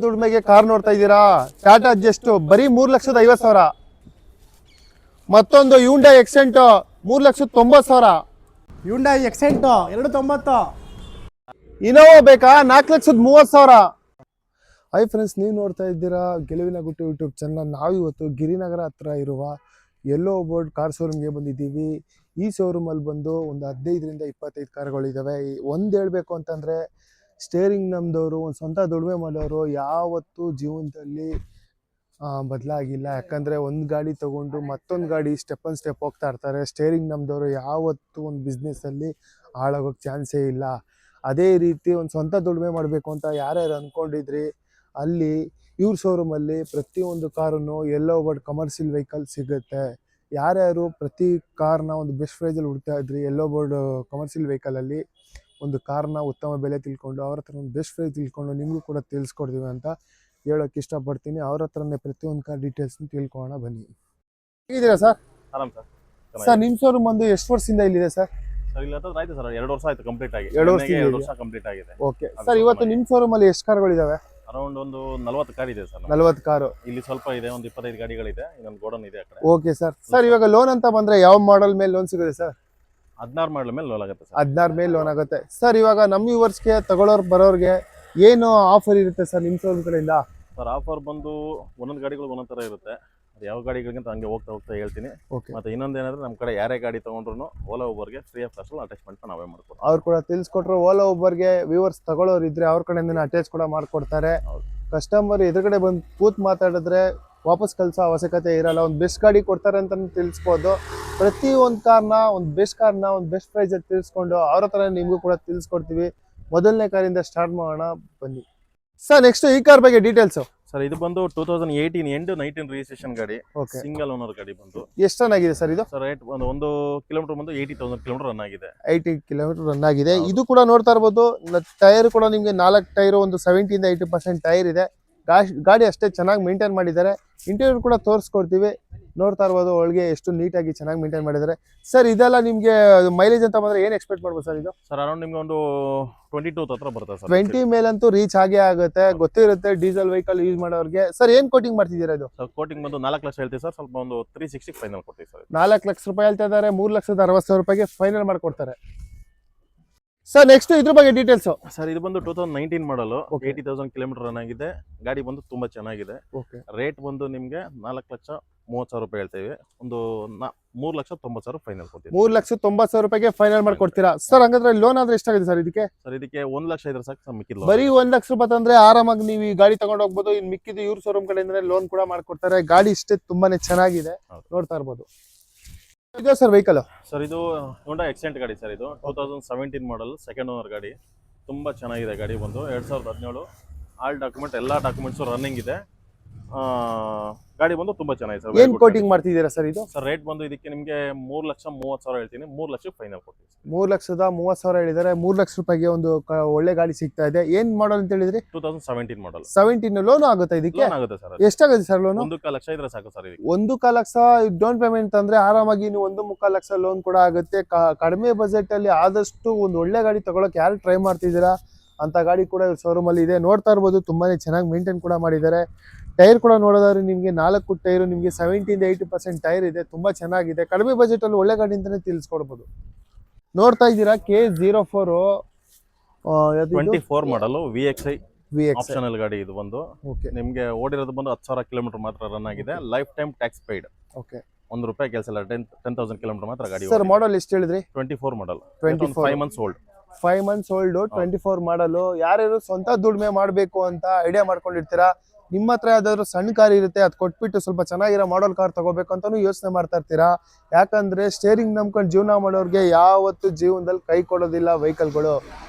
ದುಡಿಮೆಗೆ car ನೋಡ್ತಾ ಇದ್ದೀರಾ? Tata just ಬರೀ 3,50,000. ಮತ್ತೊಂದು Hyundai Accent 3,90,000. Hyundai Accent 290. Innova ಬೇಕಾ 4,30,000. ಹೈ ಫ್ರೆಂಡ್ಸ್, ನೀವು ನೋಡ್ತಾ ಇದ್ದೀರಾ ಗೆಲುವಿನ ಗುಟ್ಟು ಯೂಟ್ಯೂಬ್ ಚಾನಲ್. ನಾವು ಇವತ್ತು ಗಿರಿನಗರ ಹತ್ರ ಇರುವ ಯೆಲ್ಲೋ ಬೋರ್ಡ್ ಕಾರ್ ಶೋರೂಮ್ಗೆ ಬಂದಿದ್ದೀವಿ. ಈ ಶೋರೂಮಲ್ಲಿ ಬಂದು ಒಂದು 15ರಿಂದ 25 ಕಾರ್ಗಳಿದ್ದಾವೆ. ಒಂದು ಹೇಳಬೇಕು ಅಂತಂದರೆ, ಸ್ಟೇರಿಂಗ್ ನಮ್ದವರು ಒಂದು ಸ್ವಂತ ದುಡಿಮೆ ಮಾಡೋರು ಯಾವತ್ತೂ ಜೀವನದಲ್ಲಿ ಬದಲಾಗಿಲ್ಲ. ಯಾಕಂದರೆ ಒಂದು ಗಾಡಿ ತೊಗೊಂಡು ಮತ್ತೊಂದು ಗಾಡಿ ಸ್ಟೆಪ್ ಹೋಗ್ತಾ ಇರ್ತಾರೆ. ಸ್ಟೇರಿಂಗ್ ನಮ್ದವರು ಯಾವತ್ತೂ ಒಂದು ಬಿಸ್ನೆಸ್ಸಲ್ಲಿ ಹಾಳಾಗೋಕ್ಕೆ ಚಾನ್ಸೇ ಇಲ್ಲ. ಅದೇ ರೀತಿ ಒಂದು ಸ್ವಂತ ದುಡಿಮೆ ಮಾಡಬೇಕು ಅಂತ ಯಾರ್ಯಾರು ಅಂದ್ಕೊಂಡಿದ್ರಿ, ಅಲ್ಲಿ ಇವ್ರ ಶೋರೂಮಲ್ಲಿ ಪ್ರತಿಯೊಂದು ಕಾರನ್ನು ಯೆಲ್ಲೋ ಬೋರ್ಡ್ ಕಮರ್ಷಿಯಲ್ ವೆಹಿಕಲ್ ಸಿಗುತ್ತೆ. ಯಾರ್ಯಾರು ಪ್ರತಿ ಕಾರ್ನ ಒಂದು ಬೆಸ್ಟ್ ಪ್ರೈಸಲ್ಲಿ ಹುಡ್ತಾ ಇದ್ರಿ, ಯೆಲ್ಲೋ ಬೋರ್ಡ್ ಕಮರ್ಷಿಯಲ್ ವೆಹಿಕಲಲ್ಲಿ ಒಂದು ಕಾರ್ನ ಉತ್ತಮ ಬೆಲೆ ತಿಳ್ಕೊಂಡು ಅವ್ರ ಹತ್ರ ಒಂದು ಬೆಸ್ಟ್ ಪ್ರೈಸ್ ತಿಳ್ಕೊಂಡು ನಿಮಗೂ ಕೂಡ ತಿಳಿಸ್ಕೊಡ್ತೀವಿ ಅಂತ ಹೇಳೋಕ್ಕೆ ಇಷ್ಟಪಡ್ತೀನಿ. ಅವ್ರ ಹತ್ರನೇ ಪ್ರತಿಯೊಂದು ಕಾರ್ ಡೀಟೇಲ್ಸ್ನ ತಿಳ್ಕೊಳ್ಳೋಣ ಬನ್ನಿ. ಹೇಗಿದ್ದೀರಾ ಸರ್? ಆರಾಮ್ ಸರ್. ಸರ್, ನಿಮ್ಮ ಶೋರೂಮ್ ಬಂದು ಎಷ್ಟು ವರ್ಷದಿಂದ ಇಲ್ಲಿದೆ ಸರ್? ಸರ್ ಇಲ್ಲ ಆಯ್ತು ಸರ್, 2 ವರ್ಷ ಆಯ್ತು ಕಂಪ್ಲೀಟ್ ಆಗಿ. 2 ವರ್ಷ ಕಂಪ್ಲೀಟ್ ಆಗಿದೆ. ಓಕೆ ಸರ್, ಇವತ್ತು ನಿಮ್ಮ ಶೋರೂಮಲ್ಲಿ ಎಷ್ಟು ಕಾರ್ಗಳಿದಾವೆ? ಅರೌಂಡ್ ಒಂದು 40 ಕಾರ್ ಇದೆ ಸರ್. 40 ಕಾರು. ಇಲ್ಲಿ ಸ್ವಲ್ಪ ಇದೆ, ಒಂದು 25 ಗಾಡಿಗಳಿದೆ. ಇನ್ನೊಂದು ಗೋಡನ್ ಇದೆ ಆ ಕಡೆ. Okay sir. ಸರ್, ಇವಾಗ ಲೋನ್ ಅಂತ ಬಂದ್ರೆ ಯಾವ ಮಾಡೆಲ್ ಮೇಲೆ ಲೋನ್ ಸಿಗುತ್ತೆ ಸರ್? 16 ಮಾಡಲ್ ಮೇಲೆ ಲೋನ್ ಆಗುತ್ತೆ ಸರ್. 16 ಮೇಲೆ ಲೋನ್ ಆಗುತ್ತೆ ಸರ್. ಇವಾಗ ನಮ್ಮ ವ್ಯೂವರ್ಸ್ಗೆ ತಗೊಳ್ಳೋರು ಬರೋರಿಗೆ ಏನು ಆಫರ್ ಇರುತ್ತೆ ಸರ್ ನಿಮ್ಮ ಶೋರೂಮ್ ಕಡೆಯಿಂದ? ಸರ್, ಆಫರ್ ಬಂದು ಒಂದೊಂದು ಗಾಡಿಗಳು ಒಂದೊಂದು ಥರ ಇರುತ್ತೆ. ಅದು ಯಾವ ಗಾಡಿಗಳಿಗಂತ ಹಂಗೆ ಹೋಗ್ತಾ ಹೇಳ್ತೀನಿ. ಮತ್ತೆ ಇನ್ನೊಂದೇನಂದ್ರೆ, ನಮ್ಮ ಕಡೆ ಯಾರೇ ಗಾಡಿ ತೊಗೊಂಡ್ರು ಓಲಾ ಊಬರ್ಗೆ ಫ್ರೀ ಆಫ್ ಕಾಸ್ಟ್ ಅಟ್ಯಾಚ್ಮೆಂಟ್ ನಾವೇ ಮಾಡ್ಕೊಡ್ತೀವಿ. ಅವ್ರು ಕೂಡ ತಿಳಿಸ್ಕೊಟ್ರು. ಓಲಾ ಊಬರ್ಗೆ ವ್ಯೂವರ್ಸ್ ತಗೊಳ್ಳೋರು ಇದ್ರೆ ಅವ್ರ ಕಡೆಯಿಂದ ಅಟ್ಯಾಚ್ ಕೂಡ ಮಾಡ್ಕೊಡ್ತಾರೆ. ಕಸ್ಟಮರ್ ಎದುರುಗಡೆ ಬಂದು ಕೂತ್ ಮಾತಾಡಿದ್ರೆ ವಾಪಸ್ ಕಳಿಸೋ ಅವಶ್ಯಕತೆ ಇರಲ್ಲ. ಒಂದು ಬೆಸ್ಟ್ ಗಾಡಿ ಕೊಡ್ತಾರೆ ಅಂತ ತಿಳಿಸ್ಬೋದು. ಪ್ರತಿ ಒಂದು ಕಾರ್ನ, ಒಂದು ಬೆಸ್ಟ್ ಕಾರ್ನ ಒಂದು ಬೆಸ್ಟ್ ಪ್ರೈಸಲ್ಲಿ ತಿಳಿಸ್ಕೊಂಡು ಅವ್ರ ಹತ್ರ ನಿಮಗೂ ಕೂಡ ತಿಳಿಸ್ಕೊಡ್ತೀವಿ. ಮೊದಲನೇ ಕಾರಿಂದ ಸ್ಟಾರ್ಟ್ ಮಾಡೋಣ ಬನ್ನಿ ಸರ್. ನೆಕ್ಸ್ಟ್ ಈ ಕಾರ್ ಬಗ್ಗೆ ಡೀಟೇಲ್ಸು ಸರ್. ಇದು ಬಂದು 2018 ಎಂಡ್ 19 ರಿಜಿಸ್ಟ್ರೇಷನ್ ಗಾಡಿ. ಸಿಂಗಲ್ ಓನರ್ ಗಾಡಿ ಬಂದು. ಎಷ್ಟು ರನ್ ಆಗಿದೆ ಸರ್ ಇದು? ಸರ್, ರೇಟ್ ಒಂದು ಕಿಲೋಮೀಟರ್ ಬಂದು 80,000 ಕಿಲೋಮೀಟರ್ ರನ್ ಆಗಿದೆ. 80 ಕಿಲೋಮೀಟರ್ ರನ್ ಆಗಿದೆ. ಇದು ಕೂಡ ನೋಡ್ತಾ ಇರ್ಬೋದು. ಟೈರ್ ಕೂಡ ನಿಮಗೆ 4 ಟೈರು, ಒಂದು 70ಇಂದ 80% ಟೈರ್ ಇದೆ. ಗಾಡಿ ಅಷ್ಟೇ ಚೆನ್ನಾಗಿ ಮೇಂಟೈನ್ ಮಾಡಿದ್ದಾರೆ. ಇಂಟೀರಿಯರ್ ಕೂಡ ತೋರಿಸ್ಕೊಡ್ತೀವಿ. ನೋಡ್ತಾ ಇರ್ಬೋದು ಒಳಗೆ ಎಷ್ಟು ನೀಟಾಗಿ ಚೆನ್ನಾಗಿ ಮೇಂಟೈನ್ ಮಾಡಿದ್ದಾರೆ. ಸರ್, ಇದೆಲ್ಲ ನಿಮಗೆ ಮೈಲೇಜ್ ಅಂತ ಬಂದ್ರೆ ಏನು ಎಕ್ಸ್ಪೆಕ್ಟ್ ಮಾಡ್ಬೋದು ಸರ್ ಇದು? ಸರ್, ಅರೌಂಡ್ ನಿಮ್ಗೆ ಒಂದು 22 ಹತ್ರ ಬರುತ್ತೆ ಸರ್. 20 ಮೇಲಂತೂ ರೀಚ್ ಆಗೇ ಆಗುತ್ತೆ, ಗೊತ್ತಿರುತ್ತೆ ಡೀಸೆಲ್ ವೆಹಿಕಲ್ ಯೂಸ್ ಮಾಡೋರಿಗೆ. ಸರ್, ಏನು ಕೋಟಿಂಗ್ ಮಾಡ್ತಿದ್ದೀರಾ ಇದು? ಸರ್, ಕೋಟಿಂಗ್ ಬಂದು 4 ಲಕ್ಷ ಹೇಳ್ತೀವಿ ಸರ್. ಸ್ವಲ್ಪ ಒಂದು 360 ಫೈನಲ್ ಕೊಡ್ತೀವಿ ಸರ್. 4 ಲಕ್ಷ ರೂಪಾಯಿ ಹೇಳ್ತಾ ಇದ್ದಾರೆ. 3,60,000 ರೂಪಾಯಿಗೆ ಫೈನಲ್ ಮಾಡಿಕೊಡ್ತಾರೆ. ಸರ್, ನೆಕ್ಸ್ಟ್ ಇದ್ರ ಬಗ್ಗೆ ಡೀಟೇಲ್ಸ್. ಸರ್, ಇದು ಬಂದು 2019 ಮಾಡಲು 80,000 ಕಿಲೋಮೀಟರ್ ರನ್ ಆಗಿದೆ. ಗಾಡಿ ಬಂದು ತುಂಬಾ ಚೆನ್ನಾಗಿದೆ. ರೇಟ್ ಬಂದು ನಿಮ್ಗೆ 4,30,000 ರೂಪಾಯಿ ಹೇಳ್ತೇವೆ. ಒಂದು 3,90,000 ಫೈನಲ್ ಕೊಡ್ತೀವಿ. 3,90,000 ರೂಪಾಯಿಗೆ ಫೈನಲ್ ಮಾಡ್ಕೊಡ್ತೀರಾ ಸರ್? ಹಂಗಂದ್ರೆ ಲೋನ್ ಆದ್ರೆ ಎಷ್ಟಾಗಿದೆ ಸರ್ ಇದಕ್ಕೆ? ಸರ್, ಇದಕ್ಕೆ 1 ಲಕ್ಷ ಇದ್ರೆ ಸಾಕು ಸರ್. ಮಿಕ್ಕಿಲ್ಲ ಬರೀ 1 ಲಕ್ಷ ರೂಪಾಯಿ ತಂದ್ರೆ ಆರಾಮಾಗಿ ನೀವು ಈ ಗಾಡಿ ತಗೊಂಡು ಹೋಗ್ಬೋದು. ಇನ್ ಮಿಕ್ಕಿದ್ದು ಇವ್ರ ಶೋರೂಮ್ ಕಡೆಯಿಂದ ಲೋನ್ ಕೂಡ ಮಾಡ್ಕೊಡ್ತಾರೆ. ಗಾಡಿ ಇಷ್ಟೇ ತುಂಬಾನೇ ಚೆನ್ನಾಗಿದೆ, ನೋಡ್ತಾ ಇರ್ಬೋದು. ಇದು ಸರ್ ವೆಹಿಕಲ್? ಸರ್, ಇದು ಹೋಂಡಾ ಎಕ್ಸೆಂಟ್ ಗಾಡಿ ಸರ್. ಇದು 2017 ಮಾಡಲ್, ಸೆಕೆಂಡ್ ಓನರ್ ಗಾಡಿ. ತುಂಬಾ ಚೆನ್ನಾಗಿದೆ ಗಾಡಿ ಬಂದು. 2017 ಆಲ್ ಡಾಕ್ಯುಮೆಂಟ್, ಎಲ್ಲ ಡಾಕ್ಯುಮೆಂಟ್ಸ್ ರನ್ನಿಂಗ್ ಇದೆ. ಗಾಡಿ ಬಂದು ತುಂಬಾ ಚೆನ್ನಾಗಿದೆ ಸರ್. ಏನ್ ಕೋಟಿಂಗ್ ಮಾಡ್ತಿದ್ದೀರಾ ಸರ್ ಇದು? ಸರ್, ರೇಟ್ ಬಂದು ಇದಕ್ಕೆ ನಿಮಗೆ 3,30,000 ಹೇಳ್ತೀನಿ. 3 ಲಕ್ಷ ಫೈನಲ್ ಕೊಡ್ತೀವಿ. 3,30,000 ಹೇಳಿದ್ದಾರೆ. 3 ಲಕ್ಷ ರೂಪಾಯಿಗೆ ಒಂದು ಒಳ್ಳೆ ಗಾಡಿ ಸಿಗ್ತಾ ಇದೆ. ಏನ್ ಮಾಡಲ್ ಅಂತ ಹೇಳಿದ್ರಿ? 2017 ಮಾಡಲ್. 17 ಲೋನ್ ಆಗುತ್ತೆ ಇದಕ್ಕೆ? ಆಗುತ್ತೆ ಸರ್. ಎಷ್ಟಾಗುತ್ತೆ ಸರ್ ಲೋನ್? 1.25 ಲಕ್ಷ ಇದ್ರೆ ಸಾಕು ಸರ್. 1.25 ಲಕ್ಷ ಡೌನ್ ಪೇಮೆಂಟ್ ಅಂದ್ರೆ ಆರಾಮಾಗಿ ನೀವು 1.25 ಲಕ್ಷ ಲೋನ್ ಕೂಡ ಆಗುತ್ತೆ. ಕಡಿಮೆ ಬಜೆಟ್ ಅಲ್ಲಿ ಆದಷ್ಟು ಒಂದು ಒಳ್ಳೆ ಗಾಡಿ ತಗೊಳಕ್ ಯಾರು ಟ್ರೈ ಮಾಡ್ತಿದ್ದೀರಾ ಅಂತ ಗಾಡಿ ಕೂಡ ಶೋರೂಮ್ ಅಲ್ಲಿ ಇದೆ. ನೋಡ್ತಾ ಇರ್ಬೋದು, ತುಂಬಾನೇ ಚೆನ್ನಾಗಿ ಮೇಂಟೈನ್ ಕೂಡ ಮಾಡಿದ್ದಾರೆ. ಟೈರ್ ಕೂಡ ನೋಡೋದಾದ್ರೆ ನಿಮಗೆ 4 ಟೈರು, ನಿಮಗೆ 70ಇಂದ 80% ಟೈರ್ ಇದೆ. ತುಂಬಾ ಚೆನ್ನಾಗಿದೆ. ಕಡಿಮೆ ಬಜೆಟ್ ಅಲ್ಲಿ ಒಳ್ಳೆ ಗಾಡಿ ಅಂತಾನೆ ತಿಳಿಸ್ಕೊಡ್ಬೋದು. ನೋಡ್ತಾ ಇದ್ದೀರಾ K04 24 ಮಾಡಲು VXI ಆಪ್ಷನಲ್ ಗಾಡಿ. ಇದು ಬಂದು ನಿಮ್ಗೆ ಓಡಿರೋದು ಬಂದು 10,000 ಕಿಲೋಮೀಟರ್ ಮಾತ್ರ ರನ್ ಆಗಿದೆ. Life time tax paid. ₹1 ಕೆಲಸ ಇಲ್ಲ. 10,000 ಕಿಲೋಮೀಟರ್ ಮಾತ್ರ ಗಾಡಿ. ಸರ್, ಮಾಡಲ್ ಎಷ್ಟು ಹೇಳಿದ್ರಿ? 24 ಮಾಡಲ್. 5 ಮಂತ್ಸ್ ಓಲ್ಡ್. 5 ಮಂತ್ಸ್ ಓಲ್ಡ್, 24 ಮಾಡಲು. ಯಾರ್ಯಾರು ಸ್ವಂತ ದುಡಿಮೆ ಮಾಡಬೇಕು ಅಂತ ಐಡಿಯಾ ಮಾಡ್ಕೊಂಡಿರ್ತೀರಾ, ನಿಮ್ಮ ಹತ್ರ ಯಾವ್ದಾದ್ರು ಸಣ್ಣ ಕಾರ್ ಇರುತ್ತೆ, ಅದು ಕೊಟ್ಬಿಟ್ಟು ಸ್ವಲ್ಪ ಚೆನ್ನಾಗಿರೋ ಮಾಡಲ್ ಕಾರ್ ತಗೋಬೇಕು ಅಂತಾನು ಯೋಚನೆ ಮಾಡ್ತಾ ಇರ್ತೀರಾ. ಯಾಕಂದ್ರೆ ಸ್ಟೇರಿಂಗ್ ನಂಬ್ಕೊಂಡು ಜೀವನ ಮಾಡೋರಿಗೆ ಯಾವತ್ತು ಜೀವನದಲ್ಲಿ ಕೈ ಕೊಡೋದಿಲ್ಲ ವೆಹಿಕಲ್ಗಳು.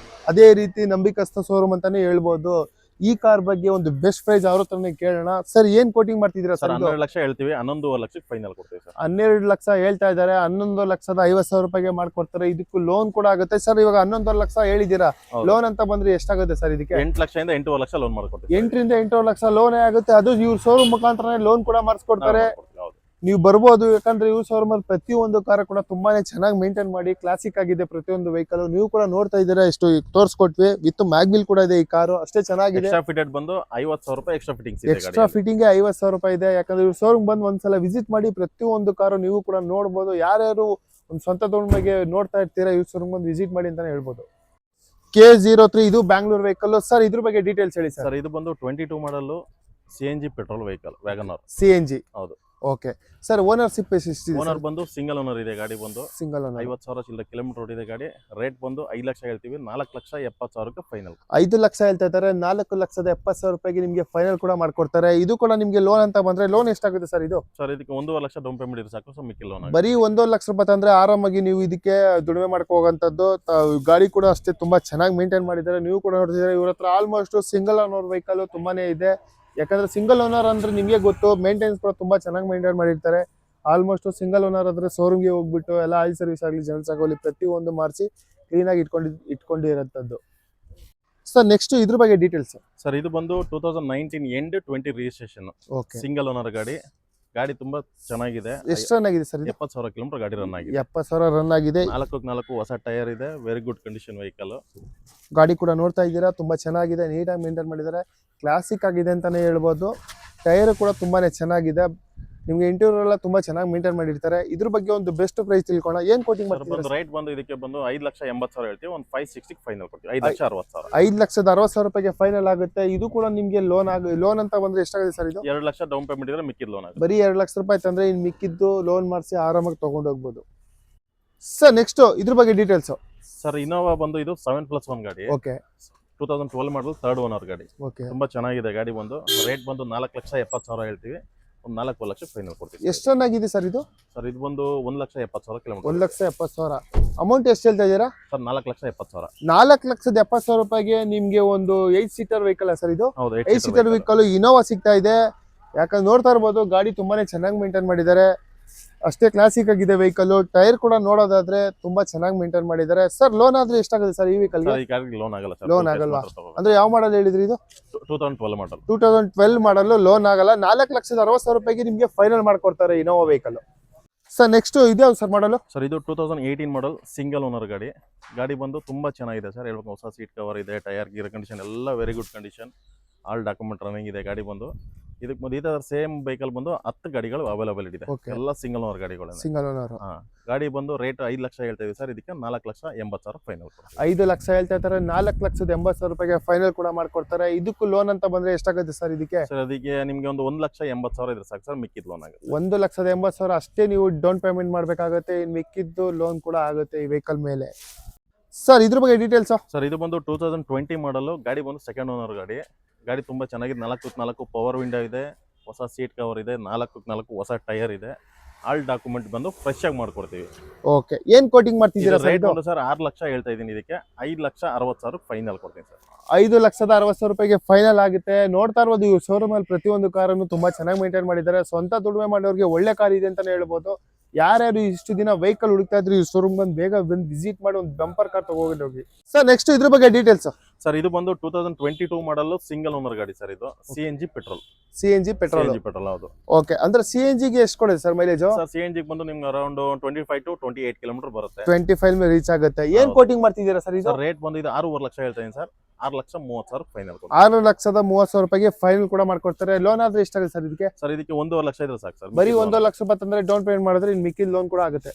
ಅದೇ ರೀತಿ ನಂಬಿಕಸ್ಥ ಶೋರೂಮ್ ಅಂತಾನೆ ಹೇಳ್ಬೋದು. ಈ ಕಾರ್ ಬಗ್ಗೆ ಒಂದು ಬೆಸ್ಟ್ ಪ್ರೈಸ್ ಅವ್ರ ಹತ್ರನೇ ಕೇಳೋಣ. ಸರ್, ಏನ್ ಕೋಟಿಂಗ್ ಮಾಡ್ತಿದ್ದೀರಾ ಸರ್? 12 ಲಕ್ಷ ಹೇಳ್ತೀವಿ. 11 ಲಕ್ಷಕ್ಕೆ ಫೈನಲ್ ಕೊಡ್ತೀವಿ ಸರ್. 12 ಲಕ್ಷ ಹೇಳ್ತಾ ಇದ್ದಾರೆ. 11,50,000 ರೂಪಾಯಿಗೆ ಮಾಡ್ಕೊಡ್ತಾರೆ. ಇದಕ್ಕೂ ಲೋನ್ ಕೂಡ ಆಗುತ್ತೆ ಸರ್. ಇವಾಗ 11 ಲಕ್ಷ ಹೇಳಿದ್ದೀರಾ, ಲೋನ್ ಅಂತ ಬಂದ್ರೆ ಎಷ್ಟಾಗುತ್ತೆ ಸರ್ ಇದಕ್ಕೆ? 8 ಲಕ್ಷದಿಂದ 8 ಲಕ್ಷ ಲೋನ್ ಮಾಡ್ಕೊಡ್ತೀವಿ. 8ರಿಂದ 8 ಲಕ್ಷ ಲೋನೇ ಆಗುತ್ತೆ. ಅದು ಇವ್ರ ಶೋರೂಮ್ ಮುಖಾಂತರ ಲೋನ್ ಕೂಡ ಮಾಡಿಸ್ಕೊಡ್ತಾರೆ. ನೀವು ಬರ್ಬೋದು. ಯಾಕಂದ್ರೆ ಇವ್ರ ಶೋರೂಮಲ್ಲಿ ಪ್ರತಿಯೊಂದು ಕಾರ್ ಕೂಡ ತುಂಬಾನೇ ಚೆನ್ನಾಗಿ ಮೇಂಟೈನ್ ಮಾಡಿ ಕ್ಲಾಸಿಕ್ ಆಗಿದೆ ಪ್ರತಿಯೊಂದು ವೆಹಿಕಲ್. ನೀವು ಕೂಡ ನೋಡ್ತಾ ಇದ್ದೀರಾ, ಎಷ್ಟು ತೋರಿಸ್ಕೊಟ್ವಿ. ವಿತ್ ಮ್ಯಾಗ್ವಿಲ್ ಕೂಡ ಇದೆ ಈ ಕಾರು, ಅಷ್ಟೇ ಚೆನ್ನಾಗಿದೆ. ಎಕ್ಸ್ಟ್ರಾ ಫಿಟೆಡ್ ಬಂದು 50,000 ರೂಪಾಯಿ ಎಕ್ಸ್ಟ್ರಾ ಫಿಟ್ಟಿಂಗ್ಸ್ ಇದೆ ಎಕ್ಸ್ಟ್ರಾ ಫಿಟ್ಟಿಂಗ್ 50,000 ರೂಪಾಯಿ ಇದೆ. ಯಾಕಂದ್ರೆ ಇವ್ರ ಶೋರೂಮ್ ಬಂದು ಒಂದ್ಸಲ ವಿಸಿಟ್ ಮಾಡಿ ಪ್ರತಿಯೊಂದು ಕಾರು ನೀವು ಕೂಡ ನೋಡ್ಬೋದು. ಯಾರ್ಯಾರು ಒಂದು ಸ್ವಂತ ತಗೊಂಡ್ಮೇಲೆ ನೋಡ್ತಾ ಇರ್ತೀರಾ, ಇವ್ರ ಶೋರೂಮ್ ಬಂದು ವಿಸಿಟ್ ಮಾಡಿ ಅಂತಾನೆ ಹೇಳ್ಬೋದು. K03 ಇದು ಬ್ಯಾಂಗ್ಳೂರ್ ವೆಹಿಕಲ್. ಸರ್ ಇದ್ರ ಬಗ್ಗೆ ಡೀಟೇಲ್ಸ್ ಹೇಳಿ ಸರ್. ಇದು ಬಂದು 22 model CNG petrol vehicle Wagon R. CNG, ಹೌದು. Okay sir. ಓನರ್ಶಿಪ್ ಎಷ್ಟಿದೆ? ಓನರ್ ಬಂದು ಸಿಂಗಲ್ ಓನರ್ ಇದೆ ಗಾಡಿ ಬಂದು. Single owner. 50,000 ಚಿಲ್ಲರೆ ಕಿಲೋಮೀಟರ್ ಓಡಿದೆ ಗಾಡಿ. ರೇಟ್ ಬಂದು 5 ಲಕ್ಷ ಹೇಳ್ತೀವಿ, 4,70,000 ಫೈನಲ್. 5 ಲಕ್ಷ ಹೇಳ್ತಾ ಇದ್ದಾರೆ, 4,70,000 ರೂಪಾಯಿಗೆ ನಿಮಗೆ ಫೈನಲ್ ಕೂಡ ಮಾಡ್ಕೊಡ್ತಾರೆ. ಇದು ಕೂಡ ನಿಮಗೆ ಲೋನ್ ಅಂತ ಬಂದ್ರೆ ಲೋನ್ ಎಷ್ಟಾಗುತ್ತೆ ಸರ್ ಇದು? ಸರ್ ಇದಕ್ಕೆ 1.5 ಲಕ್ಷ ಡೌನ್ ಪೇಮೆಂಟ್ ಇದ್ರೆ ಸಾಕು, ಸೊ ಮಿಕ್ಕಿ ಲೋನ್. ಬರೀ 1.5 ಲಕ್ಷ ರೂಪಾಯಿ ತಂದ್ರೆ ಆರಾಮಾಗಿ ನೀವು ಇದಕ್ಕೆ ದುಡಿಮೆ ಮಾಡ್ಕೋ ಹೋಗಂತದ್ದು. ಗಾಡಿ ಕೂಡ ಅಷ್ಟೇ ತುಂಬಾ ಚೆನ್ನಾಗಿ ಮೇಂಟೈನ್ ಮಾಡಿದ್ದಾರೆ. ನೀವು ಕೂಡ ನೋಡ್ತಿದ್ದೀರಾ, ಇವ್ರ ಹತ್ರ ಆಲ್ಮೋಸ್ಟ್ ಸಿಂಗಲ್ ಓನರ್ ವೆಹಿಕಲ್ ತುಂಬಾನೇ ಇದೆ. ಯಾಕಂದ್ರೆ ಸಿಂಗಲ್ ಓನರ್ ಅಂದ್ರೆ ನಿಮಗೆ ಗೊತ್ತು, ಮೇಂಟೆನೆನ್ಸ್ ಕೂಡ ತುಂಬಾ ಚೆನ್ನಾಗಿ ಮೇಂಟೈನ್ ಮಾಡಿರ್ತಾರೆ. ಆಲ್ಮೋಸ್ಟ್ ಸಿಂಗಲ್ ಓನರ್ ಅಂದ್ರೆ ಶೋರೂಮ್ಗೆ ಹೋಗ್ಬಿಟ್ಟು ಎಲ್ಲ ಆಯಿಲ್ ಸರ್ವಿಸ್ ಆಗಲಿ, ಜನರಲ್ಸ್ ಆಗಲಿ ಪ್ರತಿಯೊಂದು ಮಾಡಿಸಿ ಕ್ಲೀನಾಗಿ ಇಟ್ಕೊಂಡಿರೋಂಥದ್ದು. ಸರ್ ನೆಕ್ಸ್ಟ್ ಇದ್ರ ಬಗ್ಗೆ ಡೀಟೇಲ್ಸ್. ಸರ್ ಇದು ಬಂದು 2019 end 20 registration. Okay. Single owner ಗಾಡಿ. ಗಾಡಿ ತುಂಬಾ ಚೆನ್ನಾಗಿದೆ. ಎಷ್ಟು ರನ್ ಆಗಿದೆ ಸರ್ ಇದು? 70,000 ಕಿಲೋಮೀಟರ್ ಗಾಡಿ ರನ್ ಆಗಿದೆ. 70,000 ರನ್ ಆಗಿದೆ. 4 ಹೊಸ ಟೈರ್ ಇದೆ. Very good condition vehicle. ಗಾಡಿ ಕೂಡ ನೋಡ್ತಾ ಇದ್ದೀರಾ, ತುಂಬಾ ಚೆನ್ನಾಗಿದೆ, ನೀಟಾಗಿ ಮೇಂಟೈನ್ ಮಾಡಿದ್ದಾರೆ, ಕ್ಲಾಸಿಕ್ ಆಗಿದೆ ಅಂತಾನೆ ಹೇಳ್ಬೋದು. ಟೈರ್ ಕೂಡ ತುಂಬಾನೇ ಚೆನ್ನಾಗಿದೆ. ನಿಮ್ಗೆ ಇಂಟೀರಿಯರ್ ಎಲ್ಲ ತುಂಬಾ ಚೆನ್ನಾಗಿ ಮೇಂಟೈನ್ ಮಾಡಿರ್ತಾರೆ. ಇದ್ರ ಬಗ್ಗೆ ಒಂದು ಬೆಸ್ಟ್ ಪ್ರೈಸ್ ತಿಳ್ಕೊಳ್ಳೋಣ. ಏನ್ ಕೋಟಿಂಗ್ ಮಾಡ್ತೀರಾ? ರೈಟ್ ಬಂದು ಇದಕ್ಕೆ ಬಂದು 5,80,000 ಹೇಳ್ತೀವಿ, ಒಂದು 560 ಫೈನಲ್ ಕೊಡ್ತೀವಿ. 5,60,000. 5,60,000 ರೂಪಾಯಿಗೆ ಫೈನಲ್ ಆಗುತ್ತೆ. ಇದು ಕೂಡ ನಿಮ್ಗೆ ಲೋನ್ ಅಂತ ಬಂದ್ರೆ ಎಷ್ಟಾಗುತ್ತೆ ಸರ್ ಇದು? 2 ಲಕ್ಷ ಡೌನ್ ಪೇಮೆಂಟ್ ಇದ್ರೆ ಮಿಕ್ಕಿದ ಲೋನ್ ಆಗುತ್ತೆ. ಬರೀ 2 ಲಕ್ಷ ರೂಪಾಯಿ ತಂದ್ರೆ ಇನ್ ಮಿಕ್ಕಿದ್ದು ಲೋನ್ ಮಾಡಿಸಿ ಆರಾಮಾಗಿ ತಗೊಂಡು ಹೋಗ್ಬೋದು. ಸರ್ ನೆಕ್ಸ್ಟ್ ಇದ್ರ ಬಗ್ಗೆ ಡೀಟೇಲ್ಸ್. ಸರ್ ಇನೋವಾ ಬಂದು ಇದು 7+1 ಗಾಡಿ. ಓಕೆ. 2012 ಮಾಡಲ್ 3rd ಓನರ್ ಗಾಡಿ. ಓಕೆ. ತುಂಬಾ ಚೆನ್ನಾಗಿದೆ ಗಾಡಿ ಬಂದು. ರೇಟ್ ಬಂದು 4,70,000 ಹೇಳ್ತೀವಿ, ಒಂದು 4 ಲಕ್ಷ ಫೈನಲ್ ಕೊಡ್ತೀವಿ. ಎಷ್ಟು ರನ್ ಆಗಿದೆ ಸರ್ ಇದು? ಸರ್ ಇದು ಬಂದು 1,70,000 ಕಿಲೋಮೀಟರ್. 1,70,000. ಅಮೌಂಟ್ ಎಷ್ಟು ಹೇಳ್ತಾ ಇದ್ದೀರಾ ಸರ್? 4,70,000. 4,70,000 ರೂಪಾಯಿಗೆ ನಿಮ್ಗೆ ಒಂದು 8 ಸೀಟರ್ ವೆಹಿಕಲ್ ಸರ್ ಇದು? ಹೌದು, 8 ಸೀಟರ್ ವೆಹಿಕಲ್ ಇನೋವಾ ಸಿಗ್ತಾ ಇದೆ. ಯಾಕಂದ್ರೆ ನೋಡ್ತಾ ಇರ್ಬೋದು, ಗಾಡಿ ತುಂಬಾನೇ ಚೆನ್ನಾಗಿ ಮೇಂಟೈನ್ ಮಾಡಿದ್ದಾರೆ, ಅಷ್ಟೇ ಕ್ಲಾಸಿಕ್ ಆಗಿದೆ ವೆಹಿಕಲ್. ಟೈರ್ ಕೂಡ ನೋಡೋದಾದ್ರೆ ತುಂಬಾ ಚೆನ್ನಾಗಿ ಮೇಂಟೈನ್ ಮಾಡಿದ್ದಾರೆ. ಸರ್ ಲೋನ್ ಆದ್ರೆ ಎಷ್ಟಾಗುತ್ತೆ ಸರ್ ಈ ವೆಹಿಕಲ್ ಗೆ? ಈ ಗಾಡಿಗೆ ಲೋನ್ ಆಗಲ್ಲ ಸರ್. ಲೋನ್ ಆಗಲ್ವಾ? ಅಂದ್ರೆ ಯಾವ ಮಾಡಲ್ ಹೇಳಿದ್ರಿ ಇದು? 2012 ಮಾಡಲ್. 2012 ಮಾಡಲ್. ಲೋನ್ ಆಗಲ್ಲ. 4,60,000 ರೂಪಾಯಿಗೆ ನಿಮ್ಗೆ ಫೈನಲ್ ಮಾಡ್ಕೊಡ್ತಾರೆ ಇನೋವಾ ವೆಹಿಕಲ್. ಸರ್ ನೆಕ್ಸ್ಟ್ ಇದ್ಯಾವ್ದು ಸರ್ ಮಾಡಲು? ಸರ್ ಇದು 2018 ಮಾಡಲ್ ಸಿಂಗಲ್ ಓನರ್ ಗಾಡಿ. ಗಾಡಿ ಬಂದು ತುಂಬಾ ಚೆನ್ನಾಗಿದೆ ಸರ್. ಹೇಳ್ಬೇಕು, ಹೊಸ ಸೀಟ್ ಕವರ್ ಇದೆ, ಟೈರ್ ಗೀರ್ ಕಂಡೀಷನ್ ಎಲ್ಲ very good condition. All document running ಇದೆ ಗಾಡಿ ಬಂದು. ಇದಕ್ಕೆ ಬಂದು ಇದೇ ಸೇಮ್ ವೆಹಿಕಲ್ ಬಂದು 10 ಗಾಡಿಗಳು ಅವೈಲೇಬಲ್ ಇದೆ. ಎಲ್ಲ ಸಿಂಗಲ್ ಓನರ್ ಗಾಡಿಗಳು. Single owner. ಗಾಡಿ ಬಂದು ರೇಟ್ 5 ಲಕ್ಷ ಹೇಳ್ತಾ ಇದೀವಿ ಸರ್. ಇದಕ್ಕೆ 4,80,000 ಫೈನಲ್. 5 ಲಕ್ಷ ಹೇಳ್ತಾ ಇದ್ದಾರೆ, 4,80,000 ರೂಪಾಯಿಗೆ ಫೈನಲ್ ಕೂಡ ಮಾಡ್ಕೊಡ್ತಾರೆ. ಇದಕ್ಕೂ ಲೋನ್ ಅಂತ ಬಂದ್ರೆ ಎಷ್ಟಾಗುತ್ತೆ ಸರ್ ಇದಕ್ಕೆ? ಸರ್ ಅದಕ್ಕೆ ನಿಮ್ಗೆ ಒಂದು 1,80,000 ಇದ್ರೆ ಸಾಕು ಸರ್, ಮಿಕ್ಕಿದ್ ಲೋನ್ ಆಗುತ್ತೆ. 1,80,000 ಅಷ್ಟೇ ನೀವು ಡೌನ್ ಪೇಮೆಂಟ್ ಮಾಡ್ಬೇಕಾಗುತ್ತೆ. ಇನ್ ಮಿಕ್ಕಿದ್ದು ಲೋನ್ ಕೂಡ ಆಗುತ್ತೆ ಈ ವೆಹಿಕಲ್ ಮೇಲೆ. ಸರ್ ಇದ್ರ ಬಗ್ಗೆ ಡೀಟೇಲ್ಸ್. ಸರ್ ಇದು ಬಂದು 2020 ಮಾಡಲ್ ಗಾಡಿ ಬಂದು ಸೆಕೆಂಡ್ ಓನರ್ ಗಾಡಿ. ಗಾಡಿ ತುಂಬಾ ಚೆನ್ನಾಗಿದೆ. 4 ಪವರ್ ವಿಂಡೋ ಇದೆ, ಹೊಸ ಸೀಟ್ ಕವರ್ ಇದೆ, 4 ಹೊಸ ಟೈರ್ ಇದೆ. ಆಲ್ ಡಾಕ್ಯುಮೆಂಟ್ ಬಂದು ಫ್ರೆಶ್ ಆಗಿ ಮಾಡ್ಕೊಡ್ತೀವಿ. ಓಕೆ. ಏನ್ ಕೋಟಿಂಗ್ ಮಾಡ್ತಿದ್ದೀರಾ ರೇಟ್ ಬಂದು ಸರ್ 6 ಲಕ್ಷ ಹೇಳ್ತಾ ಇದೀನಿ. ಇದಕ್ಕೆ 5,60,000 ಫೈನಲ್ ಕೊಡ್ತೀನಿ ಸರ್. 5,60,000 ರೂಪಾಯಿಗೆ ಫೈನಲ್ ಆಗುತ್ತೆ. ನೋಡ್ತಾ ಇರ್ಬೋದು, ಇವ್ರು ಶೋರೂಮ್ ಅಲ್ಲಿ ಪ್ರತಿಯೊಂದು ಕಾರನ್ನು ತುಂಬಾ ಚೆನ್ನಾಗಿ ಮೇಂಟೈನ್ ಮಾಡಿದ್ದಾರೆ. ಸ್ವಂತ ದುಡಿಮೆ ಮಾಡೋರಿಗೆ ಒಳ್ಳೆ ಕಾರ್ ಇದೆ ಅಂತಾನೆ ಹೇಳ್ಬೋದು. ಯಾರ್ಯಾರು ಇಷ್ಟು ದಿನ ವೆಹಿಕಲ್ ಹುಡುಕ್ತಾ ಇದ್ರು, ಈ ಶೋರೂಮ್ ಬಂದು ಬೇಗ ಬಂದು ವಿಸಿಟ್ ಮಾಡಿ ಒಂದು ಬಂಪರ್ ಕಾರ್ ತಗೊಂಡು ಹೋಗಿ. ಸರ್ ನೆಕ್ಸ್ಟ್ ಇದ್ರ ಬಗ್ಗೆ ಡೀಟೇಲ್ಸ್. ಸರ್ ಇದು ಬಂದು 2022 ಮಾಡಲ್ ಸಿಂಗಲ್ ಓನರ್ ಗಾಡಿ ಸರ್. ಇದು CNG ಪೆಟ್ರೋಲ್. CNG petrol. ಹೌದು. ಓಕೆ. ಅಂದ್ರೆ CNG ಗೆ ಎಷ್ಟು ಕೊಡುತ್ತೆ ಸರ್ ಮೈಲೇಜ್? ಸರ್ CNG ಬಂದು ನಿಮ್ಗೆ ಅರೌಂಡ್ 25 to 28 ಕಿಲೋಮೀಟರ್ ಬರುತ್ತೆ. 25 ಮೇಲೆ ರೀಚ್ ಆಗುತ್ತೆ. ಏನ್ ಕೋಟಿಂಗ್ ಮಾಡ್ತಿದ್ದೀರಾ ಸರ್ ಇದು? ರೇಟ್ ಬಂದು ಇದು 6.5 ಲಕ್ಷ ಹೇಳ್ತಾ ಇದೀನಿ ಸರ್. 6,30,000 ಫೈನಲ್. 6,30,000 ರೂಪಾಯಿಗೆ ಫೈನಲ್ ಕೂಡ ಮಾಡ್ಕೊಡ್ತಾರೆ. ಲೋನ್ ಆದ್ರೆ ಎಷ್ಟಾಗುತ್ತೆ ಸರ್ ಇದಕ್ಕೆ? ಸರ್ ಇದಕ್ಕೆ 1.5 ಲಕ್ಷ ಇದ್ರೆ ಸಾಕು ಸರ್. ಬರೀ 1 ಲಕ್ಷ ರೂಪಾಯಿ ತಂದ್ರೆ ಡೌನ್ ಪೇಮೆಂಟ್ ಮಾಡಿದ್ರೆ ಇನ್ ಮಿಕ್ಕಿದ ಲೋನ್ ಕೂಡ ಆಗುತ್ತೆ.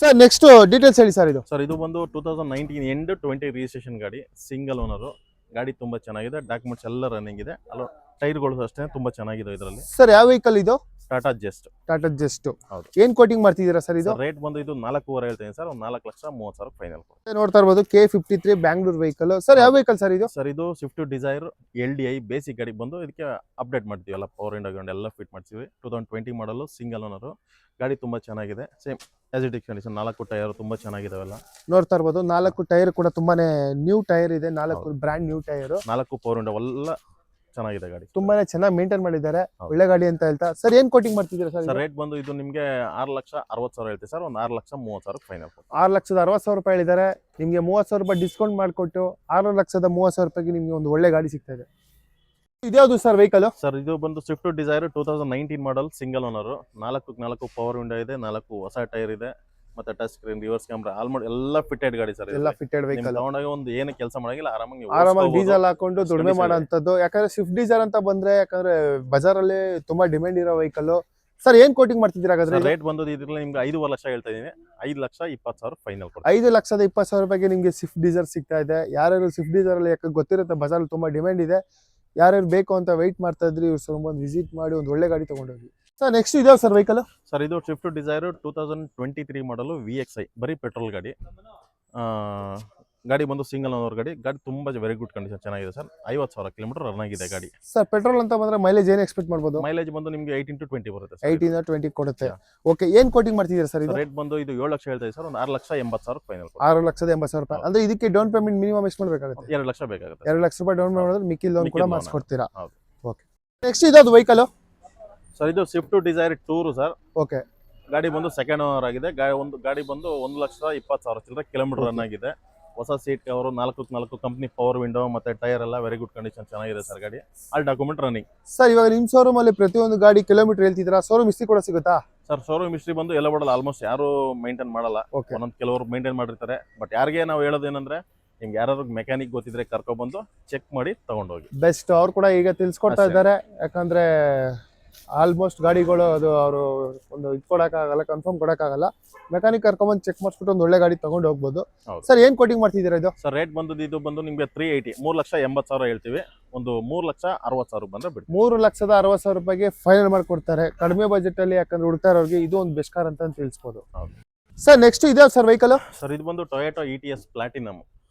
ಸರ್ ನೆಕ್ಸ್ಟ್ ಡೀಟೇಲ್ಸ್ ಹೇಳಿ ಸರ್ ಇದು. ಸರ್ ಇದು ಬಂದು 2019 ಎಂಡ್ 20 ರಿಜಿಸ್ಟ್ರೇಷನ್ ಗಾಡಿ. ಸಿಂಗಲ್ ಓನರ್ ಗಾಡಿ. ತುಂಬಾ ಚೆನ್ನಾಗಿದೆ. ಡಾಕ್ಯುಮೆಂಟ್ಸ್ ಎಲ್ಲ ರನ್ನಿಂಗ್ ಇದೆ. ಅಲ್ಲ ಟೈರ್ಗಳು ಅಷ್ಟೇ ತುಂಬಾ ಚೆನ್ನಾಗಿದೆ ಇದರಲ್ಲಿ. ಸರ್ ಯಾವ ವೆಹಿಕಲ್ ಇದು? ಟಾಟಾ ಜೆಸ್ಟ್. ಟಾಟಾ ಜೆಸ್ಟ್. ಹೌದು. ಏನ್ ಕೋಟಿಂಗ್ ಮಾಡ್ತಿದ್ದೀರಾ ಸರ್ ಇದು? ರೇಟ್ ಬಂದು ಇದು 4.5 ಹೇಳ್ತೀನಿ ಸರ್. 4,30,000 ಫೈನಲ್. ನೋಡ್ತಾ ಇರ್ಬೋದು, K53 ಬ್ಯಾಂಗ್ಳೂರ್ ವೆಹಿಕಲ್. ಸರ್ ಯಾವ ವೆಹಿಕಲ್ ಸರ್ ಇದು? ಸರ್ ಇದು ಸ್ವಿಫ್ಟ್ ಡಿಸೈರ್ LDI ಬೇಸಿಕ್ ಗಾಡಿ ಬಂದು ಇದಕ್ಕೆ ಅಪ್ಡೇಟ್ ಮಾಡ್ತೀವಿ. ಎಲ್ಲ ಪವರ್ ವಿಂಡೋ ಎಲ್ಲ ಫಿಟ್ ಮಾಡ್ತೀವಿ. 2020 ಮಾಡಲು ಸಿಂಗಲ್ ಓನರ್ ಗಾಡಿ. ತುಂಬಾ ಚೆನ್ನಾಗಿದೆ. Same as it is condition. 4 tyre ತುಂಬಾ ಚೆನ್ನಾಗಿದಾವೆಲ್ಲ. ನೋಡ್ತಾ ಇರ್ಬೋದು, 4 ಟೈರ್ ಕೂಡ ತುಂಬಾನೇ ನ್ಯೂ ಟೈರ್ ಇದೆ. 4 brand new tyre. 4 power window ಎಲ್ಲ ಚೆನ್ನಾಗಿದೆ ಗಾಡಿ. ತುಂಬಾನೇ ಚೆನ್ನಾಗಿ ಮೇಂಟೈನ್ ಮಾಡಿದ್ದಾರೆ. ಒಳ್ಳೆ ಗಾಡಿ ಅಂತ ಹೇಳ್ತಾ. ಸರ್ ಏನ್ ಕೋಟಿಂಗ್ ಮಾಡ್ತಿದ್ದೀರಾ ಸರ್? ರೇಟ್ ಬಂದು ಇದು ನಿಮ್ಗೆ 6,60,000 ಹೇಳ್ತೀವಿ ಸರ್. ಒಂದು 6,30,000 ಫೈನಲ್. 6,60,000 ರೂಪಾಯಿ ಹೇಳಿದ್ದಾರೆ. ನಿಮ್ಗೆ 30,000 ರೂಪಾಯಿ ಡಿಸ್ಕೌಂಟ್ ಮಾಡಿಕೊಟ್ಟು 6,30,000 ರೂಪಾಯಿಗೆ ನಿಮ್ಗೆ ಒಂದು ಒಳ್ಳೆ ಗಾಡಿ ಸಿಗ್ತಾ ಇದೆ. ಇದ್ಯಾವುದು ಸರ್ ವೆಹಿಕಲ್? ಸರ್ ಇದು ಬಂದು Swift Dzire 2019 model single owner, 4 power window ಇದೆ, 4 ಹೊಸ ಟೈರ್ ಇದೆ, ಮತ್ತೆ touch screen, reverse camera, almost ಎಲ್ಲ ಫಿಟೆಡ್ ಗಾಡಿ ಸರ್. ಎಲ್ಲ ಫಿಟೆಡ್ ವೆಹಿಕಲ್, ತಗೊಂಡಾಗ ಒಂದು ಏನು ಕೆಲಸ ಮಾಡಂಗಿಲ್ಲ, ಆರಾಮಾಗಿ ಡೀಸೆಲ್ ಹಾಕೊಂಡು ದುಡಿಮೆ ಮಾಡೋಂಥದ್ದು. ಯಾಕಂದ್ರೆ ಸ್ವಿಫ್ಟ್ ಡಿಸೈರ್ ಅಂತ ಬಂದ್ರೆ ಯಾಕಂದ್ರೆ ಬಜಾರಲ್ಲಿ ತುಂಬಾ ಡಿಮ್ಯಾಂಡ್ ಇರೋ ವೆಹಿಕಲ್. ಸರ್ ಏನ್ ಕೋಟಿಂಗ್ ಮಾಡ್ತಿದ್ದೀರಾ ಹಾಗಾದ್ರೆ? ರೇಟ್ ಬಂದು ಇದ್ರಲ್ಲಿ ನಿಮ್ಗೆ 5.5 ಲಕ್ಷ ಹೇಳ್ತಾ ಇದೀನಿ, 5,20,000 ಫೈನಲ್. 5,20,000 ರೂಪಾಯಿಗೆ ನಿಮ್ಗೆ ಸ್ವಿಫ್ಟ್ ಡಿಸೈರ್ ಸಿಗ್ತಾ ಇದೆ. ಯಾರ್ಯಾರು ಸ್ವಿಫ್ಟ್ ಡಿಸೈರ್ ಅಲ್ಲಿ ಯಾಕೆ ಗೊತ್ತಿರುತ್ತೆ, ಬಜಾರ್ ತುಂಬಾ ಡಿಮ್ಯಾಂಡ್ ಇದೆ, ಯಾರ್ಯಾರು ಬೇಕು ಅಂತ ವೆಯ್ಟ್ ಮಾಡ್ತಾ ಇದ್ರಿ, ಇವ್ರು ಸ್ವಲ್ಪ ಬಂದು ವಿಸಿಟ್ ಮಾಡಿ ಒಂದು ಒಳ್ಳೆ ಗಾಡಿ ತಗೊಂಡೋಗಿ. ಸರ್ ನೆಕ್ಸ್ಟ್ ಇದಾವ ಸರ್ ವೆಹಿಕಲ್? ಸರ್ ಇದು ಸ್ವಿಫ್ಟ್ ಡಿಸೈರ್ 2023 ಮಾಡಲು VXI, ಬರೀ ಪೆಟ್ರೋಲ್ ಗಾಡಿ. ಗಾಡಿ ಬಂದು ಸಿಂಗಲ್ ಓನರ್ ಗಾಡಿ ತುಂಬಾ ವೆರಿ ಗುಡ್ ಕಂಡೀಷನ್, ಚೆನ್ನಾಗಿದೆ ಸರ್. 50,000 ಕಿಲೋಮೀಟರ್ ರನ್ ಆಗಿದೆ ಗಾಡಿ. ಸರ್ ಪೆಟ್ರೋಲ್ ಅಂತ ಬಂದ್ರೆ ಮೈಲೇಜ್ ಏನು ಎಕ್ಸ್ಪೆಕ್ಟ್ ಮಾಡ್ಬೋದು? ಮೈಲೇಜ್ ಬಂದು ನಿಮಗೆ 18 to 20 ಬರುತ್ತೆ. 18 to 20 ಕೊಡುತ್ತೆ. ಓಕೆ, ಏನ್ ಕೋಟಿಂಗ್ ಮಾಡ್ತಿದ್ದೀರಾ ಸರ್ ಇದು? ರೇಟ್ ಬಂದು ಇದು 7 ಲಕ್ಷ ಹೇಳ್ತಾ ಇದೆ ಸರ್, ಒಂದು 6,80,000 ಫೈನಲ್. 6,80,000 ರೂಪಾಯಿ ಅಂದ್ರೆ ಇದಕ್ಕೆ ಡೌನ್ ಪೇಮೆಂಟ್ ಮಿನಿಮಮ್ ಎಷ್ಟು ಮಾಡಬೇಕಾಗುತ್ತೆ? 2 ಲಕ್ಷ ಬೇಕಾಗುತ್ತೆ. 2 ಲಕ್ಷ ರೂಪಾಯಿ ಡೌನ್ ಮಾಡಿದ್ರೆ ಮಿಕ್ಕಿ ಲೋನ್ ಕೂಡ ಮಾಡಿಸ್ಕೊಡ್ತೀರಾ? ಹೌದು. ಓಕೆ, ನೆಕ್ಸ್ಟ್ ಇದಾದ ವೆಹಿಕಲ್? ಸರ್ ಇದು Swift Dzire tour sir. Okay, ಗಾಡಿ ಬಂದು ಸೆಕೆಂಡ್ ಓನರ್ ಆಗಿದೆ. ಗಾಡಿ ಬಂದು 1,20,000 ಚಿಲ್ಲರೆ ಕಿಲೋಮೀಟರ್ ರನ್ ಆಗಿದೆ. ಹೊಸ seat cover, 4 company power window, ಮತ್ತೆ ಟೈರ್ ಎಲ್ಲ ವೆರಿ ಗುಡ್ ಕಂಡೀಷನ್, ಚೆನ್ನಾಗಿದೆ ಸರ್ ಗಾಡಿ. All document running. ಸರ್ ಇವಾಗ ನಿಮ್ ಶೋರೂಮ್ ಅಲ್ಲಿ ಪ್ರತಿಯೊಂದು ಗಾಡಿ ಕಿಲೋಮೀಟರ್ ಹೇಳ್ತಿದ್ದೀರಾ, ಶೋರೂಮ್ ಹಿಸ್ಟ್ರಿ ಕೂಡ ಸಿಗುತ್ತಾ? ಸರ್ ಶೋರೂಮ್ ಹಿಸ್ಟ್ರಿ ಬಂದು ಎಲ್ಲ ಬಡಲ್ಲ, ಆಲ್ಮೋಸ್ಟ್ ಯಾರು ಮೇಂಟೈನ್ ಮಾಡಲ್ಲ. ಒಂದೊಂದು ಕೆಲವರು ಮೇಂಟೈನ್ ಮಾಡಿರ್ತಾರೆ. ಬಟ್ ಯಾರಿಗೆ ನಾವು ಹೇಳೋದೇನಂದ್ರೆ, ನಿಮ್ಗೆ ಯಾರು ಮೆಕ್ಯಾನಿಕ್ ಗೊತ್ತಿದ್ರೆ ಕರ್ಕೊಬಂದು ಚೆಕ್ ಮಾಡಿ ತಗೊಂಡೋಗಿ. ಬೆಸ್ಟ್. ಅವ್ರು ಕೂಡ ಈಗ ತಿಳಿಸ್ಕೊಡ್ತಾ ಇದ್ದಾರೆ. ಯಾಕಂದ್ರೆ ಆಲ್ಮೋಸ್ಟ್ ಗಾಡಿಗಳು ಅದು ಅವರು ಒಂದು ಇದು ಕೊಡೋಕ್ಕಾಗಲ್ಲ, ಕನ್ಫರ್ಮ್ ಕೊಡೋಕ್ಕಾಗಲ್ಲ. ಮೆಕ್ಯಾನಿಕ್ ಕರ್ಕೊಂಬಂದು ಚೆಕ್ ಮಾಡಿಸ್ಬಿಟ್ಟು ಒಂದು ಒಳ್ಳೆ ಗಾಡಿ ತಗೊಂಡು ಹೋಗ್ಬೋದು. ಸರ್ ಏನ್ ಕೋಟಿಂಗ್ ಮಾಡ್ತಿದ್ದೀರಾ ಇದು? ಸರ್ ರೇಟ್ ಬಂದು ಇದು ಬಂದು ನಿಮಗೆ 380, 3,80,000 ಹೇಳ್ತೀವಿ. ಒಂದು 3,60,000 ಬಂದ್ರೆ ಬಿಡಿ. 3,60,000 ರೂಪಾಯಿಗೆ ಫೈನಲ್ ಮಾಡ್ಕೊಡ್ತಾರೆ ಕಡಿಮೆ ಬಜೆಟ್ ಅಲ್ಲಿ. ಯಾಕಂದ್ರೆ ಹುಡುಕ್ತಾ ಇರೋರಿಗೆ ಇದು ಒಂದು ಬೆಸ್ಟ್ ಕಾರ್ ಅಂತ ತಿಳಿಸ್ಬೋದು. ಸರ್ ನೆಕ್ಸ್ಟ್ ಇದೆ ಸರ್ ವೆಹಿಕಲ್? ಸರ್ ಇದು ಬಂದು Toyota ETS platinum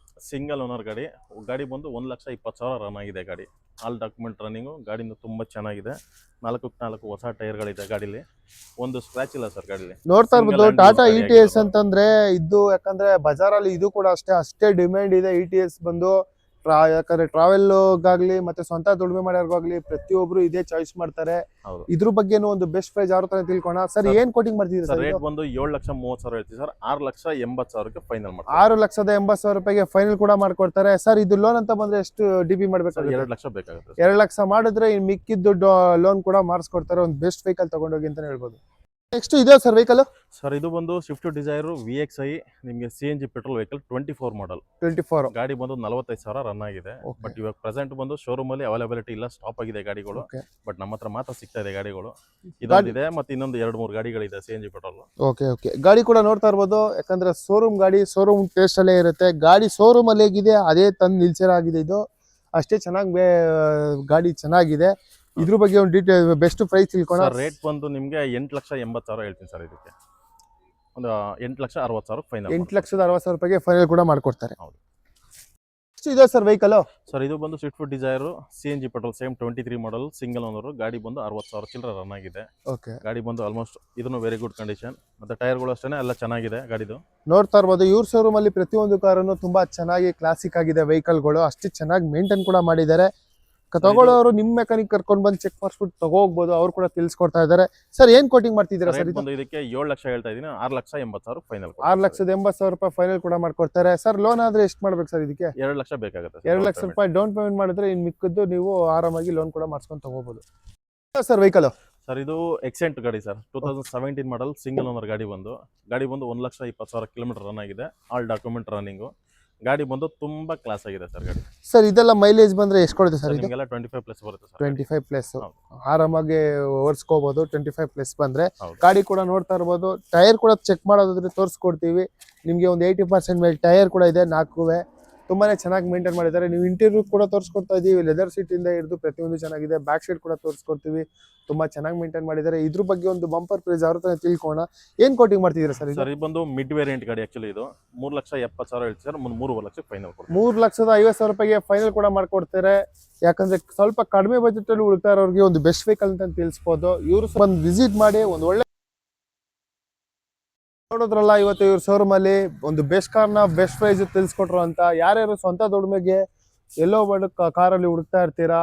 single owner ಗಾಡಿ ಬಂದು 1,20,000 ರನ್ ಆಗಿದೆ ಗಾಡಿ. All document running. ಗಾಡಿನೂ ತುಂಬಾ ಚೆನ್ನಾಗಿದೆ. 4 ಹೊಸ ಟೈರ್ಗಳಿದೆ ಗಾಡಿಲಿ, ಒಂದು ಸ್ಕ್ರಾಚ್ ಇಲ್ಲ ಸರ್ ಗಾಡಿಲಿ. ನೋಡ್ತಾ ಇರ್ಬೋದು ಟಾಟಾ ETS ಅಂತಂದ್ರೆ ಇದು. ಯಾಕಂದ್ರೆ ಬಜಾರಲ್ಲಿ ಇದು ಕೂಡ ಅಷ್ಟೇ ಡಿಮ್ಯಾಂಡ್ ಇದೆ. ETS ಬಂದು ಯಾಕಂದ್ರೆ ಟ್ರಾವೆಲ್ಗಾಗ್ಲಿ ಮತ್ತೆ ಸ್ವಂತ ದುಡಿಮೆ ಮಾಡೋರ್ಗಾಗ್ಲಿ ಪ್ರತಿಯೊಬ್ರು ಇದೇ ಚಾಯ್ಸ್ ಮಾಡ್ತಾರೆ. ಇದ್ರ ಬಗ್ಗೆನೂ ಒಂದು ಬೆಸ್ಟ್ ಪ್ರೈಸ್ ಯಾವ ತರ ತಿಳ್ಕೋಣ. ಸರ್ ಏನ್ ಕೋಟಿಂಗ್ ಮಾಡ್ತಿದ್ದೀರಾ ಸರ್? ರೇಟ್ ಬಂದು 7,30,000 ಹೇಳ್ತೀವಿ ಸರ್, 6,80,000 ಫೈನಲ್ ಮಾಡ್ತಾರೆ. 6,80,000 ರೂಪಾಯಿಗೆ ಫೈನಲ್ ಕೂಡ ಮಾಡ್ಕೊಡ್ತಾರೆ. ಸರ್ ಇದು ಲೋನ್ ಅಂತ ಬಂದ್ರೆ ಎಷ್ಟು DP ಮಾಡ್ಬೇಕಾಗುತ್ತೆ? 2 ಲಕ್ಷ ಬೇಕಾಗುತ್ತೆ. 2 ಲಕ್ಷ ಮಾಡಿದ್ರೆ ಇನ್ ಮಿಕ್ಕಿದ್ದು ಲೋನ್ ಕೂಡ ಮಾಡಿಸ್ಕೊಡ್ತಾರೆ. ಒಂದು ಬೆಸ್ಟ್ ವೆಹಿಕಲ್ ತಗೊಂಡೋಗಿ ಅಂತ ಹೇಳ್ಬೋದು. ನೆಕ್ಸ್ಟ್ ಇದೆ ಸರ್ ವೆಹಿಕಲ್? ಸರ್ ಇದು ಬಂದು ಸ್ವಿಫ್ಟ್ ಡಿಸೈರ್ VXI, ನಿಮಗೆ CNG ಪೆಟ್ರೋಲ್ ವೆಹಿಕಲ್, 24 ಮಾಡಲ್. 24 ಗಾಡಿ ಬಂದು 45,000 ರನ್ ಆಗಿದೆ. ಬಟ್ ಇವಾಗ ಪ್ರೆಸೆಂಟ್ ಬಂದು ಶೋರೂಮ್ ಅಲ್ಲಿ ಅವೈಲಬಿಲಿಟಿ ಇಲ್ಲ, ಸ್ಟಾಪ್ ಆಗಿದೆ ಗಾಡಿಗಳು. ಬಟ್ ನಮ್ಮ ಹತ್ರ ಮಾತ್ರ ಸಿಗ್ತಾ ಇದೆ ಗಾಡಿಗಳು. ಇದೊಂದಿದೆ, ಮತ್ತೆ ಇನ್ನೊಂದು 2-3 ಗಾಡಿಗಳಿದೆ CNG ಪೆಟ್ರೋಲ್. ಓಕೆ, ಗಾಡಿ ಕೂಡ ನೋಡ್ತಾ ಇರ್ಬೋದು. ಯಾಕಂದ್ರೆ ಶೋರೂಮ್ ಗಾಡಿ ಶೋರೂಮ್ ಟೇಸ್ಟ್ ಅಲ್ಲೇ ಇರುತ್ತೆ. ಗಾಡಿ ಶೋರೂಮ್ ಅಲ್ಲಿ ಹೇಗಿದೆ ಅದೇ ತಂದು ನಿಲ್ಸಿರಾಗಿದೆ. ಇದು ಅಷ್ಟೇ ಚೆನ್ನಾಗಿ ಗಾಡಿ ಚೆನ್ನಾಗಿದೆ. ಇದ್ರ ಬಗ್ಗೆ ಒಂದು ಡೀಟೇಲ್ ಬೆಸ್ಟ್ ಪ್ರೈಸ್ ತಿಳ್ಕೋಣ. ರೇಟ್ ಬಂದು ನಿಮಗೆ 8,80,000 ಹೇಳ್ತೀನಿ ಸರ್. ಇದಕ್ಕೆ ಒಂದು 8,60,000 ಫೈನಲ್. 8,60,000 ರೂಪಾಯಿಗೆ ಫೈನಲ್ ಕೂಡ ಮಾಡ್ಕೊಡ್ತಾರೆ. ಹೌದು. ಇದೆ ಸರ್ ವೆಹಿಕಲ್? ಸರ್ ಇದು ಬಂದು Swift desire CNG petrol, same 23 ಮಾಡಲ್, ಸಿಂಗಲ್ ಓನರ್. ಗಾಡಿ ಬಂದು 60,000 ಚಿಲ್ಲರೆ ರನ್ ಆಗಿದೆ. ಗಾಡಿ ಬಂದು ಆಲ್ಮೋಸ್ಟ್ ಇದನ್ನು ವೆರಿ ಗುಡ್ ಕಂಡೀಷನ್. ಮತ್ತೆ ಟೈರ್ಗಳು ಅಷ್ಟೇ ಎಲ್ಲ ಚೆನ್ನಾಗಿದೆ ಗಾಡಿದು. ನೋಡ್ತಾ ಇರ್ಬೋದು ಇವ್ರ ಶೋರೂಮ್ ಅಲ್ಲಿ ಪ್ರತಿಯೊಂದು ಕಾರನ್ನು ತುಂಬಾ ಚೆನ್ನಾಗಿ ಕ್ಲಾಸಿಕ್ ಆಗಿದೆ. ವೆಹಿಕಲ್ಗಳು ಅಷ್ಟೇ ಚೆನ್ನಾಗಿ ಮೇಂಟೈನ್ ಕೂಡ ಮಾಡಿದ್ದಾರೆ. ತಗೊಳ್ಳೋರು ನಿಮ್ಮ ಮೆಕ್ಯಾನಿಕ್ ಕರ್ಕೊಂಡು ಬಂದು ಚೆಕ್ ಮಾಡಿಸ್ಬಿಟ್ಟು ತಗೋಬಹುದು. ಅವ್ರು ಕೂಡ ತಿಳಿಸ್ಕೊಡ್ತಾ ಇದ್ದಾರೆ. ಸರ್ ಏನ್ ಕೋಟಿಂಗ್ ಮಾಡ್ತಿದ್ದೀರಾ ಸರ್? ಇದಕ್ಕೆ 7 ಲಕ್ಷ ಹೇಳ್ತಾ ಇದೀನಿ, 6,80,000 ಫೈನಲ್. 6,80,000 ರೂಪಾಯಿ ಫೈನಲ್ ಕೂಡ ಮಾಡ್ಕೊಡ್ತಾರೆ. ಸರ್ ಲೋನ್ ಆದ್ರೆ ಎಷ್ಟು ಮಾಡ್ಬೇಕು ಸರ್ ಇದಕ್ಕೆ? 2 ಲಕ್ಷ ಬೇಕಾಗುತ್ತೆ. 2 ಲಕ್ಷ ರೂಪಾಯಿ ಡೌನ್ ಪೇಮೆಂಟ್ ಮಾಡಿದ್ರೆ ಇನ್ ಮಿಕ್ಕದ್ದು ನೀವು ಆರಾಮಾಗಿ ಲೋನ್ ಕೂಡ ಮಾಡಿಸ್ಕೊಂಡು ತಗೋಬಹುದು. Sir vehicle? ಸರ್ ಇದು ಎಕ್ಸೆಂಟ್ ಗಾಡಿ ಸರ್, 2017 ಮಾಡಲ್, ಸಿಂಗಲ್ ಓನರ್ ಗಾಡಿ ಬಂದು 1,20,000 ಕಿಲೋಮೀಟರ್ ರನ್ ಆಗಿದೆ. All document running. ಗಾಡಿ ಬಂದು ತುಂಬಾ ಕ್ಲಾಸ್ ಆಗಿದೆ ಸರ್ ಗಾಡಿ. ಸರ್ ಇದೆಲ್ಲ ಮೈಲೇಜ್ ಬಂದ್ರೆ ಎಷ್ಟು ಕೊಡುತ್ತೆ ಸರ್? ಇದೆಲ್ಲ 25+ ಬರುತ್ತೆ ಸರ್. 25+. ಆರಾಮಾಗಿ ಓಡಿಸ್ಕೋಬಹುದು 25+ ಬಂದ್ರೆ. ಗಾಡಿ ಕೂಡ ನೋಡ್ತಾ ಇರ್ಬೋದು. ಟೈರ್ ಕೂಡ ಚೆಕ್ ಮಾಡೋದಾದ್ರೆ ತೋರಿಸ್ಕೊಡ್ತೀವಿ ನಿಮ್ಗೆ. ಒಂದು 80% ಮೇಲೆ ಟೈರ್ ಕೂಡ ಇದೆ, 4 ತುಂಬಾನೇ ಚೆನ್ನಾಗಿ ಮೇಂಟೈನ್ ಮಾಡಿದ್ದಾರೆ. ನೀವು ಇಂಟೀರಿಯರ್ ಕೂಡ ತೋರಿಸ್ಕೊಡ್ತಾ ಇದೀವಿ. ಲೆದರ್ ಸೀಟ್ ಇಂದ ಹಿಡಿದು ಪ್ರತಿಯೊಂದು ಚೆನ್ನಾಗಿದೆ. ಬ್ಯಾಕ್ ಸೈಡ್ ಕೂಡ ತೋರಿಸ್ಕೊಡ್ತೀವಿ. ತುಂಬಾ ಚೆನ್ನಾಗಿ ಮೇಂಟೈನ್ ಮಾಡಿದ್ದಾರೆ. ಇದ್ರ ಬಗ್ಗೆ ಒಂದು ಬಂಪರ್ ಪ್ರೈಸ್ ಅವ್ರ ಹತ್ರ ತಿಳ್ಕೋಣ. ಏನ್ ಕೋಟಿಂಗ್ ಮಾಡ್ತಿದ್ದೀರಾ ಸರ್? ಸರ್ ಇದು ಬಂದು ಮಿಡ್ ವೇರಿಯಂಟ್ ಗಾಡಿ. ಆಕ್ಚುಲಿ ಇದು 3,70,000 ಹೇಳ್ತೀವಿ ಸರ್, 3 ಲಕ್ಷ ಫೈನಲ್. 3,50,000 ರೂಪಾಯಿಗೆ ಫೈನಲ್ ಕೂಡ ಮಾಡ್ಕೊಡ್ತಾರೆ. ಯಾಕಂದ್ರೆ ಸ್ವಲ್ಪ ಕಡಿಮೆ ಬಜೆಟ್ ಅಲ್ಲಿ ಉಳಿತಾ ಇರೋರಿಗೆ ಒಂದು ಬೆಸ್ಟ್ ವೆಹಿಕಲ್ ಅಂತ ತಿಳಿಸಬಹುದು. ಇವರು ಬಂದು ವಿಸಿಟ್ ಮಾಡಿ ಒಂದು ಒಳ್ಳೆ ನೋಡೋದ್ರಲ್ಲ. ಇವತ್ತು ಇವ್ರ ಶೋರೂಮ್ ಅಲ್ಲಿ ಒಂದು ಬೆಸ್ಟ್ ಕಾರ್ನ ಬೆಸ್ಟ್ ಪ್ರೈಸ್ ತಿಳಿಸ್ಕೊಟ್ರು ಅಂತ. ಯಾರ್ಯಾರು ಸ್ವಂತ ದುಡಿಮೆಗೆ ಎಲ್ಲೋ ಕಾರಲ್ಲಿ ಹುಡುಕ್ತಾ ಇರ್ತೀರಾ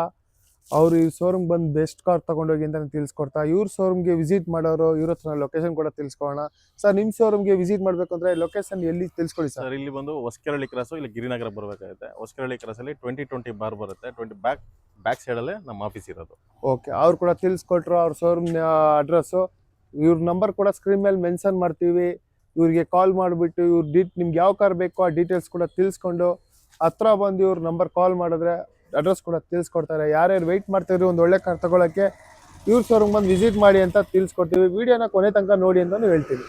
ಅವ್ರು ಈ ಶೋರೂಮ್ ಬಂದು ಬೆಸ್ಟ್ ಕಾರ್ ತಗೊಂಡೋಗಿ ಅಂತ ತಿಳಿಸ್ಕೊಡ್ತಾ ಇವ್ರ ಶೋರೂಮ್ಗೆ ವಿಸಿಟ್ ಮಾಡೋರು ಇವ್ರ ಹತ್ರ ಲೊಕೇಶನ್ ಕೂಡ ತಿಳ್ಸ್ಕೊಳ್ಳೋಣ. ಸರ್ ನಿಮ್ಮ ಶೋರೂಮ್ಗೆ ವಿಸಿಟ್ ಮಾಡಬೇಕು ಅಂದರೆ ಲೊಕೇಶನ್ ಎಲ್ಲಿ ತಿಳಿಸ್ಕೊಡಿ ಸರ್. ಸರ್ ಇಲ್ಲಿ ಬಂದು ಹೊಸಕೆರಳಿ ಕ್ರಾಸು ಇಲ್ಲಿ ಗಿರಿನಗರ ಬರಬೇಕಾಗುತ್ತೆ. ಹೊಸಕೆರಳಿ ಕ್ರಾಸಲ್ಲಿ 2020 ಬಾರ್ ಬರುತ್ತೆ. 20 ಬ್ಯಾಕ್ ಸೈಡಲ್ಲೇ ನಮ್ಮ ಆಫೀಸ್ ಇರೋದು. ಓಕೆ, ಅವ್ರು ಕೂಡ ತಿಳಿಸ್ಕೊಟ್ರು ಅವ್ರ ಶೋರೂಮ್ ಅಡ್ರೆಸ್ಸು. ಇವ್ರ ನಂಬರ್ ಕೂಡ ಸ್ಕ್ರೀನ್ ಮೇಲೆ ಮೆನ್ಷನ್ ಮಾಡ್ತೀವಿ. ಇವ್ರಿಗೆ ಕಾಲ್ ಮಾಡಿಬಿಟ್ಟು ನಿಮ್ಗೆ ಯಾವ ಕಾರ್ ಬೇಕೋ ಆ ಡೀಟೇಲ್ಸ್ ಕೂಡ ತಿಳಿಸ್ಕೊಂಡು ಹತ್ರ ಬಂದು ಇವ್ರ ನಂಬರ್ ಕಾಲ್ ಮಾಡಿದ್ರೆ ಅಡ್ರೆಸ್ ಕೂಡ ತಿಳಿಸ್ಕೊಡ್ತಾರೆ. ಯಾರ್ಯಾರು ವೆಯ್ಟ್ ಮಾಡ್ತಿದ್ರು ಒಂದು ಒಳ್ಳೆ ಕಾರ್ ತಗೊಳ್ಳೋಕ್ಕೆ ಇವ್ರ ಶೋರೂಮ್ ಬಂದು ವಿಸಿಟ್ ಮಾಡಿ ಅಂತ ತಿಳಿಸ್ಕೊಡ್ತೀವಿ. ವಿಡಿಯೋನ ಕೊನೆ ತನಕ ನೋಡಿ ಅಂತಲೂ ಹೇಳ್ತೀವಿ.